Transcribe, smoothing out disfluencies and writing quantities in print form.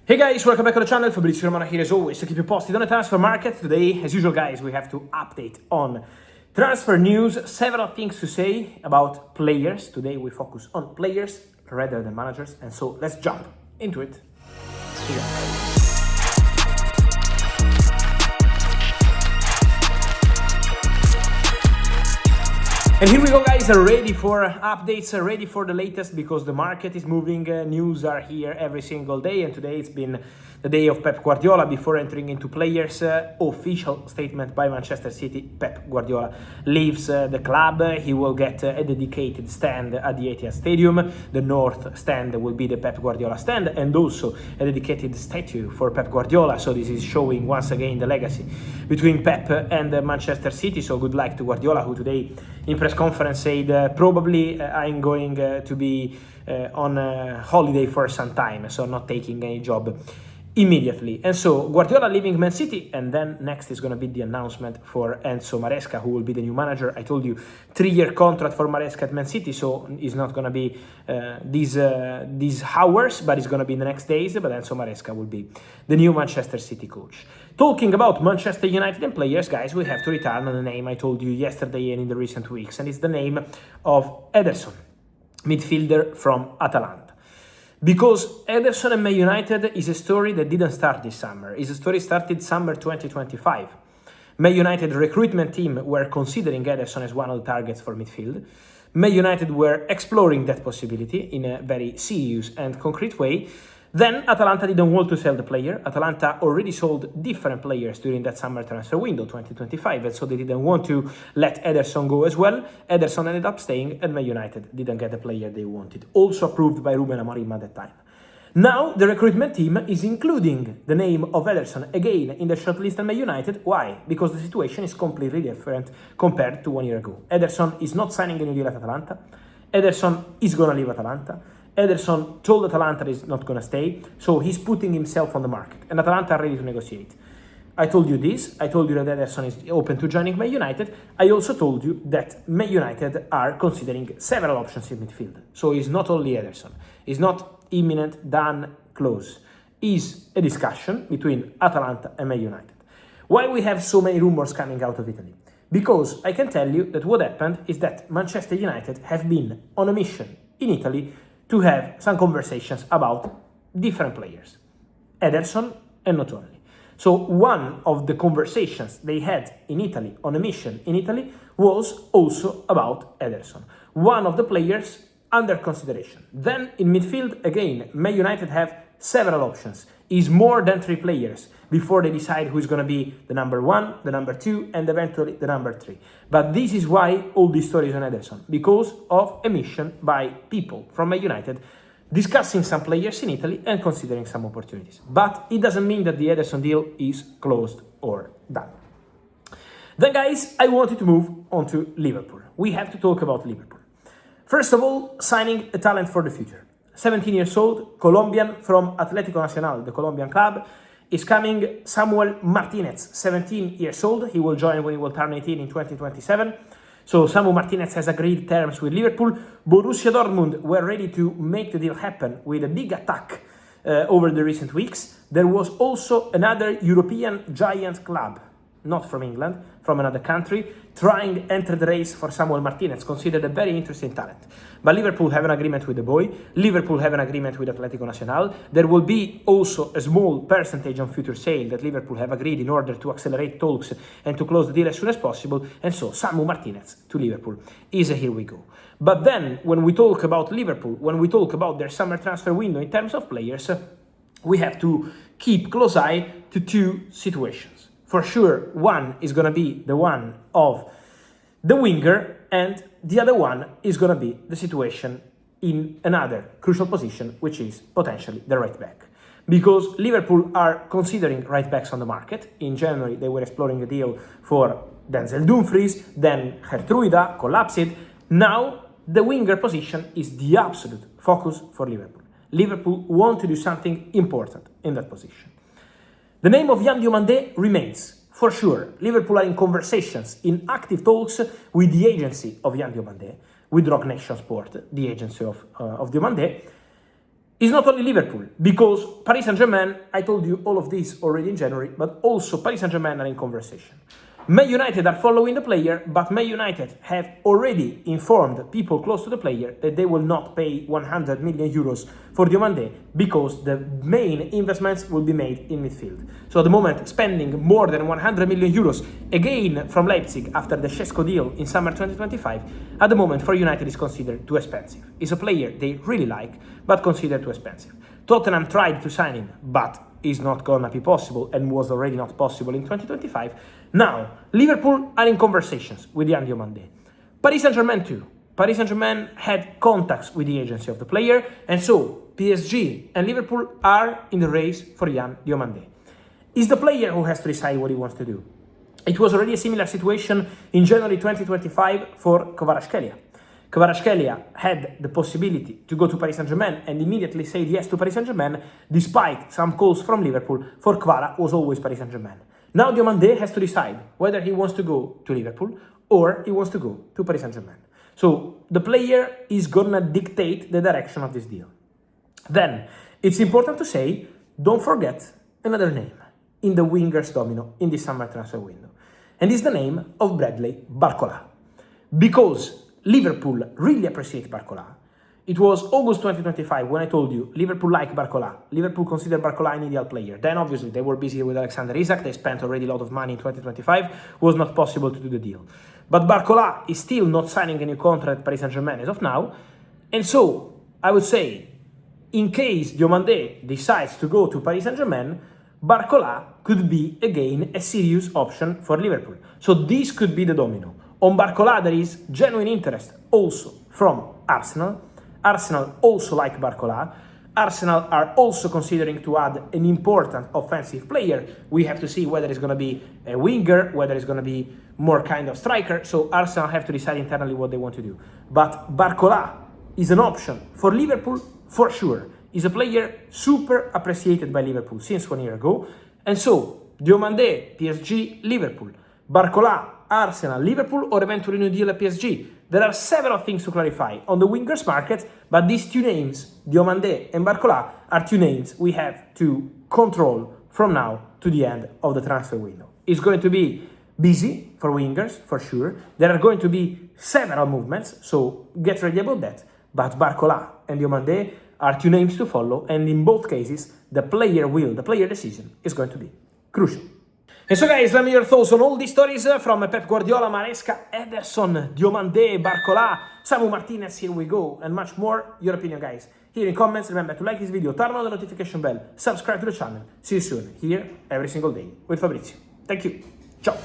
Hey guys, welcome back to the channel. Fabrizio Romano here as always to keep you posted on the transfer market. Today, as usual guys, we have to update on transfer news. Several things to say about players. Today we focus on players rather than managers. And so let's jump into it. And here we go guys, ready for updates, ready for the latest because the market is moving, news are here every single day, and today it's been the day of Pep Guardiola. Before entering into players, official statement by Manchester City: Pep Guardiola leaves the club. He will get a dedicated stand at the Etihad Stadium. The north stand will be the Pep Guardiola stand, and also a dedicated statue for Pep Guardiola. So this is showing once again the legacy between Pep and Manchester City. So good luck to Guardiola, who today in press conference said probably I'm going to be on holiday for some time, so not taking any job immediately. And so Guardiola leaving Man City, and then next is going to be the announcement for Enzo Maresca, who will be the new manager. I told you 3-year contract for Maresca at Man City, so it's not going to be these hours, but it's going to be the next days. But Enzo Maresca will be the new Manchester City coach. Talking about Manchester United and players, guys, we have to return on the name I told you yesterday and in the recent weeks, and it's the name of Ederson, midfielder from Atalanta. Because Ederson and Man United is a story that didn't start this summer. It's a story started summer 2025. Man United recruitment team were considering Ederson as one of the targets for midfield. Man United were exploring that possibility in a very serious and concrete way. Then Atalanta didn't want to sell the player. Atalanta already sold different players during that summer transfer window 2025, and so they didn't want to let Ederson go as well. Ederson ended up staying, and Man United didn't get the player they wanted, also approved by Ruben Amorim at that time. Now the recruitment team is including the name of Ederson again in the shortlist at Man United. Why? Because the situation is completely different compared to 1 year ago. Ederson is not signing a new deal at Atalanta. Ederson is going to leave Atalanta. Ederson told Atalanta he's not going to stay, so he's putting himself on the market, and Atalanta are ready to negotiate. I told you this. I told you that Ederson is open to joining Man United. I also told you that Man United are considering several options in midfield. So it's not only Ederson. It's not imminent, done, close. It's a discussion between Atalanta and Man United. Why we have so many rumors coming out of Italy? Because I can tell you that what happened is that Manchester United have been on a mission in Italy to have some conversations about different players, Ederson and not only. So one of the conversations they had in Italy, on a mission in Italy, was also about Ederson, one of the players under consideration. Then in midfield, again, Man United have several options. Is more than 3 players before they decide who's going to be the number 1, the number 2, and eventually the number 3. But this is why all these stories on Ederson, because of a mission by people from Man United discussing some players in Italy and considering some opportunities. But it doesn't mean that the Ederson deal is closed or done. Then guys, I wanted to move on to Liverpool. We have to talk about Liverpool. First of all, signing a talent for the future. 17 years old, Colombian from Atlético Nacional, the Colombian club, is coming. Samuel Martinez, 17 years old. He will join when he will turn 18 in 2027. So Samu Martinez has agreed terms with Liverpool. Borussia Dortmund were ready to make the deal happen with a big attack over the recent weeks. There was also another European giant club, not from England, from another country, trying to enter the race for Samuel Martinez, considered a very interesting talent. But Liverpool have an agreement with the boy. Liverpool have an agreement with Atlético Nacional. There will be also a small percentage on future sale that Liverpool have agreed in order to accelerate talks and to close the deal as soon as possible. And so Samu Martinez to Liverpool is a here we go. But then when we talk about Liverpool, when we talk about their summer transfer window in terms of players, we have to keep close eye to 2 situations. For sure, one is going to be the one of the winger, and the other one is going to be the situation in another crucial position, which is potentially the right back. Because Liverpool are considering right backs on the market. In January, they were exploring a deal for Denzel Dumfries, then Gertruida collapsed. Now, the winger position is the absolute focus for Liverpool. Liverpool want to do something important in that position. The name of Diomandé remains. For sure, Liverpool are in conversations, in active talks with the agency of Diomandé, with Rock Nation Sport, the agency of Diomandé. It's not only Liverpool, because Paris Saint-Germain, I told you all of this already in January, but also Paris Saint-Germain are in conversation. Man United are following the player, but Man United have already informed people close to the player that they will not pay 100 million euros for Diomandé because the main investments will be made in midfield. So at the moment, spending more than 100 million euros again from Leipzig after the Šeško deal in summer 2025, at the moment for United is considered too expensive. It's a player they really like, but considered too expensive. Tottenham tried to sign him, but is not gonna be possible and was already not possible in 2025. Now, Liverpool are in conversations with Yan Diomandé. Paris Saint-Germain too. Paris Saint-Germain had contacts with the agency of the player, and so PSG and Liverpool are in the race for Yan Diomandé. It's the player who has to decide what he wants to do. It was already a similar situation in January 2025 for Kvara. Kvara had the possibility to go to Paris Saint-Germain and immediately said yes to Paris Saint-Germain, despite some calls from Liverpool. For Kvara was always Paris Saint-Germain. Now Diomandé has to decide whether he wants to go to Liverpool or he wants to go to Paris Saint-Germain. So the player is gonna dictate the direction of this deal. Then it's important to say, don't forget another name in the wingers domino in this summer transfer window. And it's the name of Bradley Barcola. Because Liverpool really appreciate Barcola. It was August 2025 when I told you Liverpool like Barcola. Liverpool considered Barcola an ideal player. Then obviously they were busy with Alexander Isak. They spent already a lot of money in 2025. It was not possible to do the deal. But Barcola is still not signing a new contract at Paris Saint-Germain as of now. And so I would say, in case Diomandé decides to go to Paris Saint-Germain, Barcola could be again a serious option for Liverpool. So this could be the domino. On Barcola, there is genuine interest also from Arsenal. Arsenal also like Barcola. Arsenal are also considering to add an important offensive player. We have to see whether it's going to be a winger, whether it's going to be more kind of striker. So Arsenal have to decide internally what they want to do. But Barcola is an option for Liverpool for sure. He's a player super appreciated by Liverpool since 1 year ago. And so Diomandé, PSG, Liverpool. Barcola, Arsenal, Liverpool, or eventually new deal at PSG. There are several things to clarify on the wingers market, but these two names, Diomandé and Barcola, are two names we have to control from now to the end of the transfer window. It's going to be busy for wingers, for sure. There are going to be several movements, so get ready about that. But Barcola and Diomandé are two names to follow, and in both cases, the player decision is going to be crucial. And so guys, let me hear your thoughts on all these stories from Pep Guardiola, Maresca, Ederson, Diomandé, Barcola, Samu, Martinez, here we go, and much more. Your opinion, guys. Here in comments, remember to like this video, turn on the notification bell, subscribe to the channel. See you soon, here every single day with Fabrizio. Thank you. Ciao.